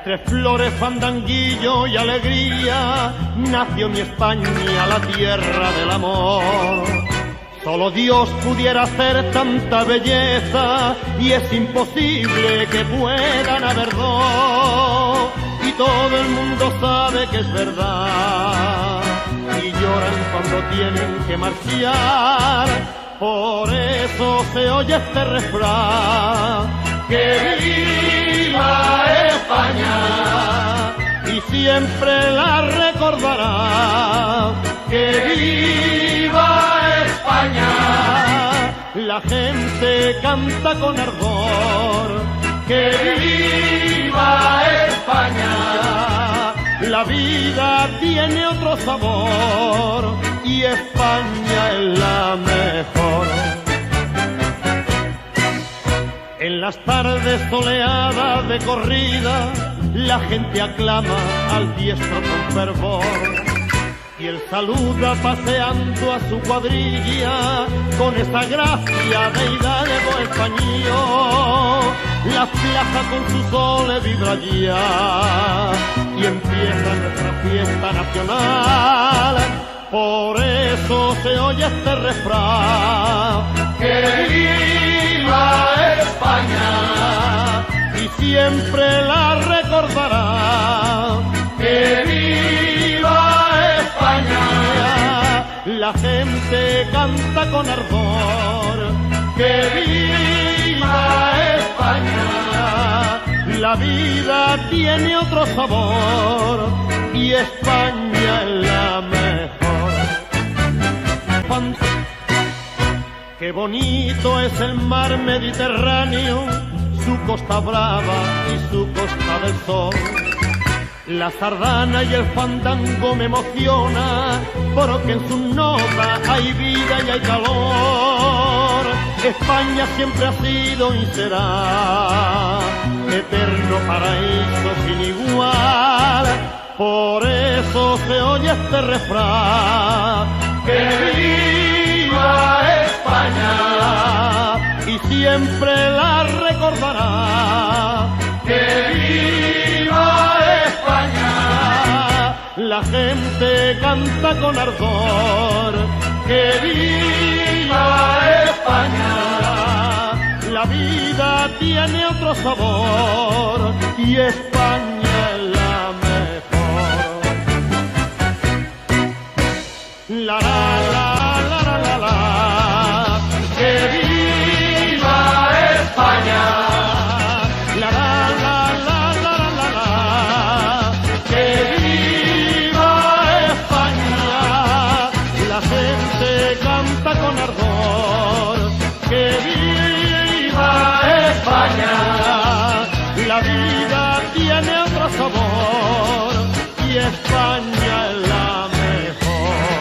Entre flores, fandanguillo y alegría nació mi España, la tierra del amor. Solo Dios pudiera hacer tanta belleza y es imposible que puedan haber dos. Y todo el mundo sabe que es verdad y lloran cuando tienen que marchar. Por eso se oye este refrán: que viva España, y siempre la recordará. Que viva España, la gente canta con ardor. Que viva España, la vida tiene otro sabor y España es la mejor. En las tardes soleadas de corrida, la gente aclama al diestro con fervor. Y él saluda paseando a su cuadrilla con esa gracia de hidalgo español. La plaza con su sol vibra ya y empieza nuestra fiesta nacional. Por eso se oye este refrán: que viva España, y siempre la recordará. Que viva España, la gente canta con ardor. Que viva España, la vida tiene otro sabor y España es la mejor. Qué bonito es el mar Mediterráneo, su costa brava y su costa del sol. La sardana y el fandango me emociona, porque en sus notas hay vida y hay calor. España siempre ha sido y será eterno paraíso sin igual. Por eso se oye este refrán: que viva España, y siempre la recordará. Que viva España, la gente canta con ardor. Que viva España, la vida tiene otro sabor y España es la mejor. La la la la la la la. Que viva España. La la la la la la la. Que viva España. La gente canta con ardor. Que viva España, la vida tiene otro sabor y España es la mejor.